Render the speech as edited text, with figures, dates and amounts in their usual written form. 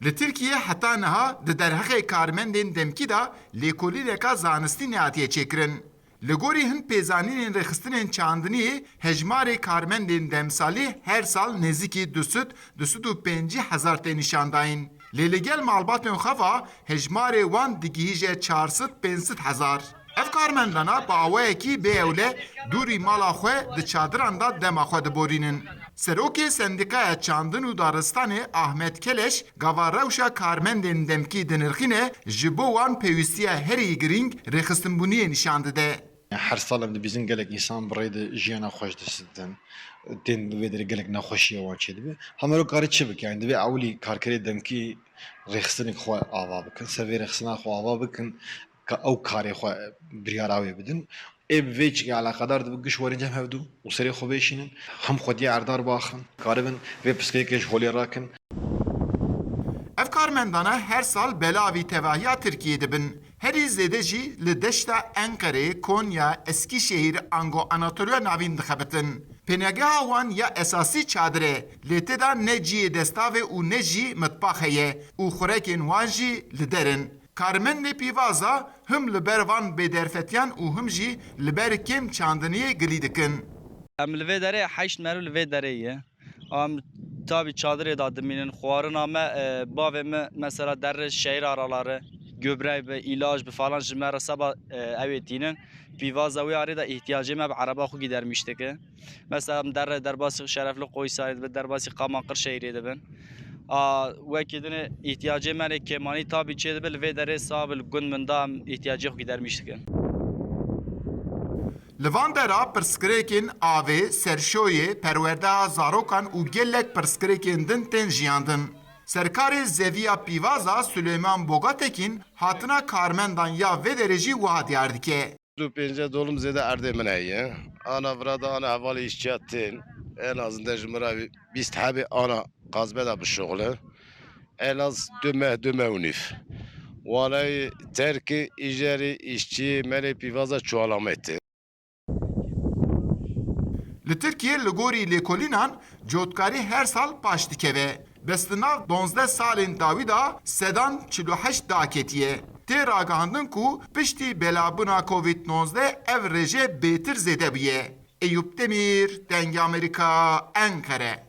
Li Tirkiye heta niha di derhexê karmendên demkî da lêkolîneka zanistî nehatiye çêkirin. Li gorî hin pêzanînên rêxistinên çandiniyê hejmarê karmendên demsalî her sal nêzîkî 250 hezar tê nîşandayîn. Lê li gel malbatên xwe ve hejmarê wan digihîje 400-500 hezar. Ev karmendana bi awayekî bêewle dûrî mala xwe di çadiran da dema xwe diborînin. Serokê Sendîkaya Çandin û Daristanê Ahmet Keleş gava rewşa karmendên demkî dinirxîne ji bo wan pêwîstiya herî girîng rêxistinbûniyê nîşan dide. Her salem dibîzin gelek însan bi rê de jiyana xweş disitin. Tên bi vê derê gelek nexweşiya wan çêdibe. Hemero karê çi bike? Yani divê ewlî karkerê demkî rêxistinê xwe ava bikin, sevê rêxistina xwe ava bikin ka ew karê xwe biryar awê bidin. Ê bi vê çikê alaqedar dibe giş werî cem hevdû û serê xwe bêşînin. Hem xwediya erdar baxin, karibin vê piskêkê ji holê rakin. Ev karmendana her sal belavî tevahiya Tirkiye dibin. Herî zêde jî li deşta Enqerê, Konya, Eskişehir, Ango Anatolya navîn dixebitin. Pênegeha wan ya esasî çadir e, lê tê da ne ciyê destavê û ne jî mitbax heye û xurekên wan jî li derin. Karmendê pîvaza him li ber van bêderfetiyan û him jî li ber kêm çandiniyê gilî dikin. Em li vê derê heşt merû li vê derê ye. Em tabii çadırê da dimînin xwarina me bavê me mesela derê şehir araları göbrek bi ilaç bi falan ji me re seba ew tînin pîvaza wê arê da ihtiyacê me bi ereba xwe gidermiştike. Mesela em derê derbasî şerefli Qoysarê dibin, derbasî Qaman Qirşehirê dibin. Wekî dinê ihtiyacê me rê kemanî tabii çê dibe li vê derê sa bil gund min da em ihtiyacê xwe gidermiştikin. Li van dera pirsgirêkên avê, serşoyê, perwerdeha zarokan û gelek pirsgirêkên din tên jiyandin. Serkarê Zeviya Pîvaza Süleyman Bogatekîn hatina karmendan ya vê derê jî wiha diyar dike. Du pênce dolum zêde erdê min heye. Ana virada ana hevalê îşçiya tên. En azından ji mira 20 hebê ana qazbe da bişoxile. En az 2 meh û nîv. Walay terkê îjerê îşçiyê melê pîvaza çualametê. Li Tirkiye li gorî lêkolînan cotkarî her sal paş dikeve. Bestinav 12 salên dawî da sedan 48 daketiye. Tê ragihandin ku piştî belabûna Covid-19 ev rêje bêtir zêde bûye. Eyüp Demir, Dengê Amerîka, Enkere.